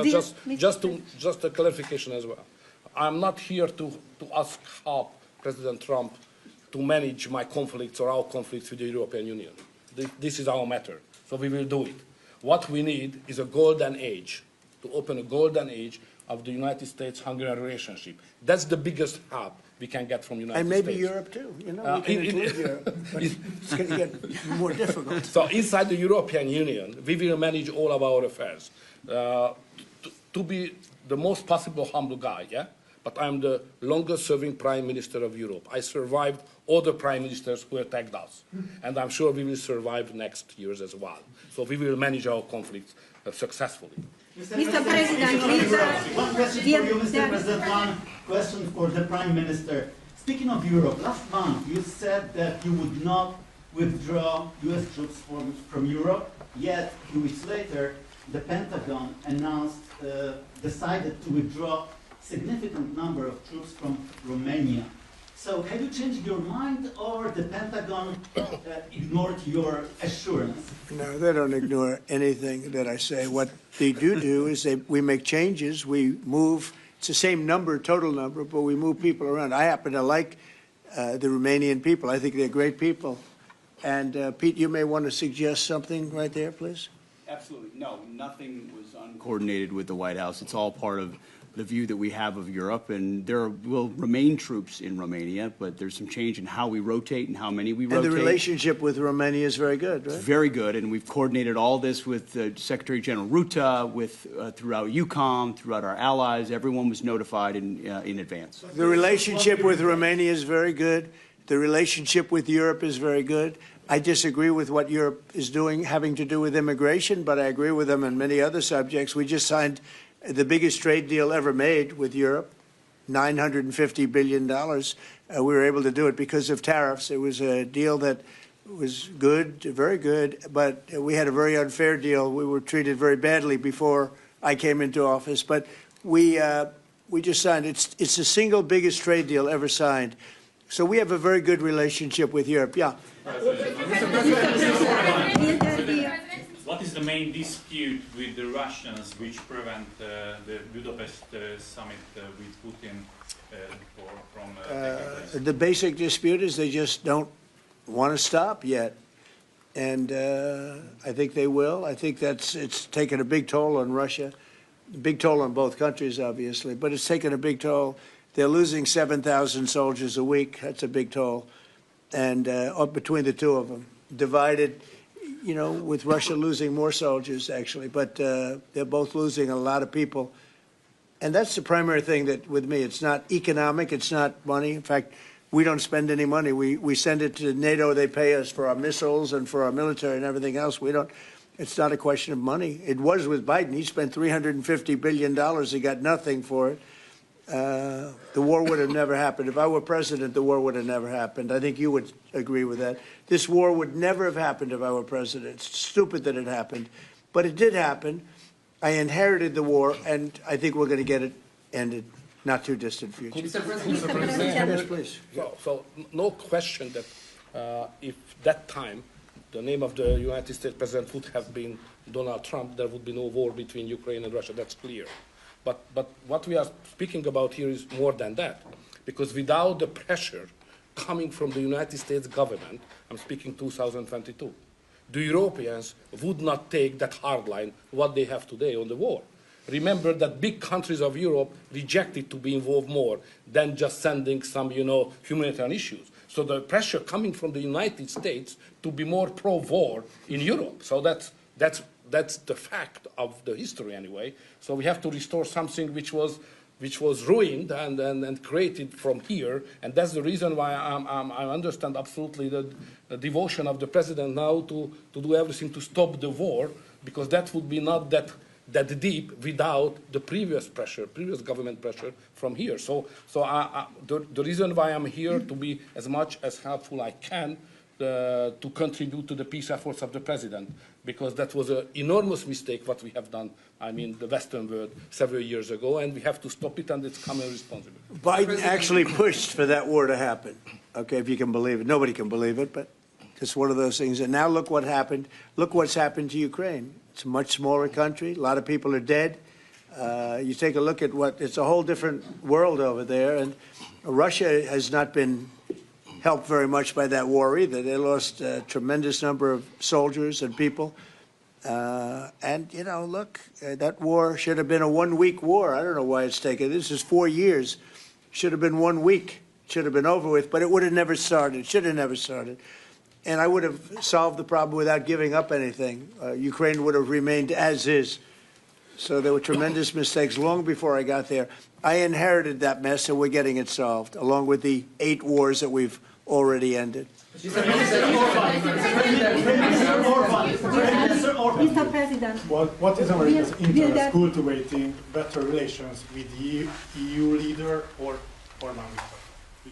Just a clarification as well. I'm not here to ask help President Trump to manage my conflicts or our conflicts with the European Union. This is our matter, so we will do it. What we need is a golden age, to open a golden age of the United States-Hungarian relationship. That's the biggest help we can get from the United States. And maybe Europe too. You know, we can include Europe, but it's going to get more difficult. So inside the European Union, we will manage all of our affairs. To be the most possible humble guy, yeah? But I'm the longest-serving Prime Minister of Europe. I survived all the Prime Ministers who attacked us. And I'm sure we will survive next years as well. So we will manage our conflicts successfully. Mr. President, one question for you, Mr. President, one question for the Prime Minister. Speaking of Europe, last month you said that you would not withdraw US troops from Europe, yet 2 weeks later the Pentagon announced, decided to withdraw significant number of troops from Romania. So have you changed your mind, or the Pentagon ignored your assurance? No, they don't ignore anything that I say. What they do is we make changes. We move. It's the same number, total number, but we move people around. I happen to like the Romanian people. I think they're great people. And Pete, you may want to suggest something right there, please. Absolutely. No, nothing was uncoordinated with the White House. It's all part of the view that we have of Europe, and there will remain troops in Romania, but there's some change in how we rotate and how many we rotate. And the relationship with Romania is very good, right? It's very good, and we've coordinated all this with Secretary General Ruta, with throughout EUCOM, throughout our allies. Everyone was notified in advance. The relationship with Romania is very good. The relationship with Europe is very good. I disagree with what Europe is doing having to do with immigration, but I agree with them on many other subjects. We just signed the biggest trade deal ever made with Europe, $950 billion. We were able to do it because of tariffs. It was a deal that was good, very good, but we had a very unfair deal. We were treated very badly before I came into office, but we just signed. It's the single biggest trade deal ever signed. So we have a very good relationship with Europe. Yeah. What is the main dispute with the Russians which prevent the Budapest summit with Putin from taking place? The basic dispute is they just don't want to stop yet. And I think they will. I think it's taken a big toll on Russia, a big toll on both countries, obviously, but it's taken a big toll. They're losing 7,000 soldiers a week. That's a big toll. And between the two of them, divided, you know, with Russia losing more soldiers, actually. But they're both losing a lot of people. And that's the primary thing that, with me, it's not economic, it's not money. In fact, we don't spend any money. We send it to NATO. They pay us for our missiles and for our military and everything else. We don't. It's not a question of money. It was with Biden. He spent $350 billion. He got nothing for it. The war would have never happened. If I were president, the war would have never happened. I think you would agree with that. This war would never have happened if I were president. It's stupid that it happened. But it did happen. I inherited the war, and I think we're going to get it ended. Not too distant future. Mr. President, yes, please. So no question that if that time the name of the United States president would have been Donald Trump, there would be no war between Ukraine and Russia. That's clear. But what we are speaking about here is more than that, because without the pressure coming from the United States government, I'm speaking 2022, the Europeans would not take that hard line, what they have today on the war. Remember that big countries of Europe rejected to be involved more than just sending some, humanitarian issues. So the pressure coming from the United States to be more pro-war in Europe. So that's the fact of the history anyway. So we have to restore something which was ruined and created from here, and that's the reason why I understand absolutely the devotion of the president now to do everything to stop the war, because that would be not that deep without the previous government pressure from here. So the reason why I'm here to be as much as helpful I can to contribute to the peace efforts of the president, because that was an enormous mistake what we have done, the Western world several years ago, and we have to stop it, and it's common responsibility. Biden actually pushed for that war to happen. Okay, if you can believe it. Nobody can believe it, but it's one of those things. And now look what happened. Look what's happened to Ukraine. It's a much smaller country. A lot of people are dead. You take a look at it's a whole different world over there, and Russia has not been helped very much by that war either. They lost a tremendous number of soldiers and people. And, you know, look, that war should have been a one-week war. I don't know why it's taken. This is 4 years. Should have been 1 week. Should have been over with, but it would have never started. Should have never started. And I would have solved the problem without giving up anything. Ukraine would have remained as is. So there were tremendous mistakes long before I got there. I inherited that mess, and we're getting it solved, along with the 8 wars that we've already ended. Mr. President, What is America's interest cultivating better relations with the EU leader or not?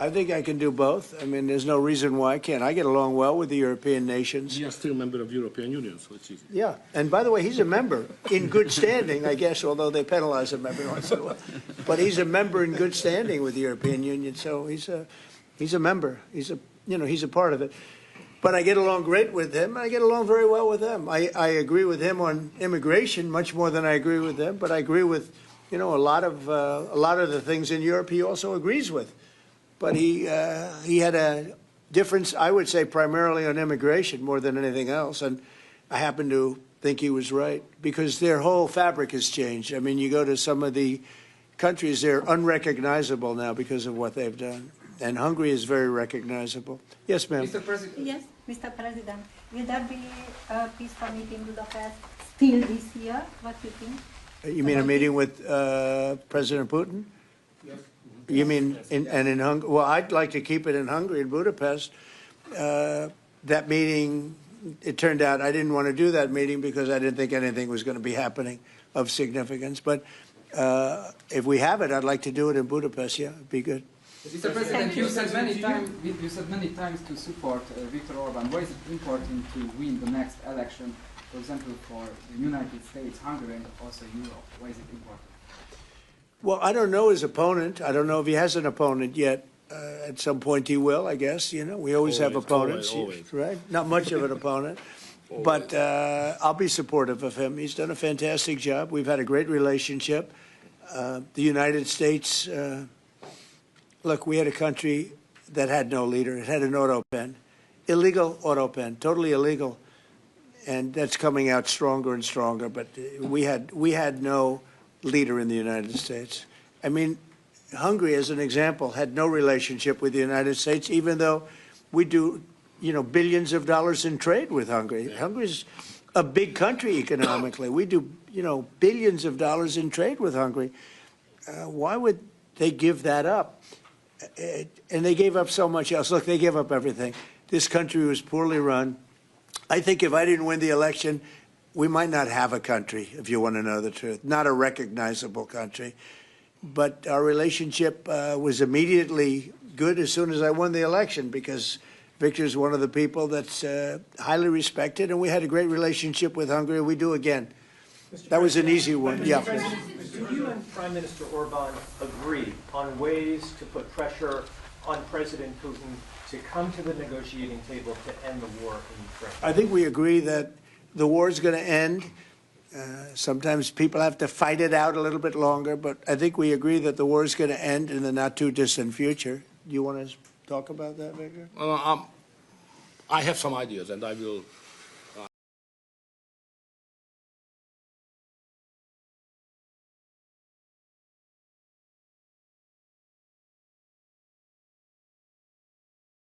I think I can do both. I mean, there's no reason why I can't. I get along well with the European nations. We are still a member of the European Union, so it's easy. Yeah, and by the way, he's a member in good standing, I guess, although they penalize him every once in a while. But he's a member in good standing with the European Union, so he's a member. He's a part of it. But I get along great with him, and I get along very well with them. I agree with him on immigration much more than I agree with them, but I agree with, a lot of the things in Europe he also agrees with. But he had a difference, I would say, primarily on immigration more than anything else, and I happen to think he was right, because their whole fabric has changed. I mean, you go to some of the countries, they're unrecognizable now because of what they've done. And Hungary is very recognizable. Yes, ma'am. Mr. President. Yes, Mr. President. Will there be a peaceful meeting in Budapest still this year? What do you think? You mean a meeting with President Putin? Yes. You mean in Hungary? Well, I'd like to keep it in Hungary, in Budapest. That meeting, it turned out I didn't want to do that meeting because I didn't think anything was going to be happening of significance. But if we have it, I'd like to do it in Budapest. Yeah, it'd be good. Mr. President, you said many times to support Viktor Orbán. Why is it important to win the next election, for example, for the United States, Hungary, and also Europe? Why is it important? Well, I don't know his opponent. I don't know if he has an opponent yet. At some point he will, I guess. We always have opponents, always. Right? Not much of an opponent. But I'll be supportive of him. He's done a fantastic job. We've had a great relationship. The United States... Look, we had a country that had no leader. It had an auto pen, illegal auto pen, totally illegal, and that's coming out stronger and stronger. But we had no leader in the United States. I mean, Hungary, as an example, had no relationship with the United States, even though we do, billions of dollars in trade with Hungary. Hungary's a big country economically. We do, billions of dollars in trade with Hungary. Why would they give that up? And they gave up so much else. Look, they gave up everything. This country was poorly run. I think if I didn't win the election, we might not have a country, if you want to know the truth. Not a recognizable country. But our relationship was immediately good as soon as I won the election, because Viktor's one of the people that's highly respected, and we had a great relationship with Hungary. We do again. That was an easy one. Yeah. Do you and Prime Minister Orbán agree on ways to put pressure on President Putin to come to the negotiating table to end the war in Ukraine? I think we agree that the war is going to end. Sometimes people have to fight it out a little bit longer, but I think we agree that the war is going to end in the not-too-distant future. Do you want to talk about that, Viktor? I have some ideas, and I will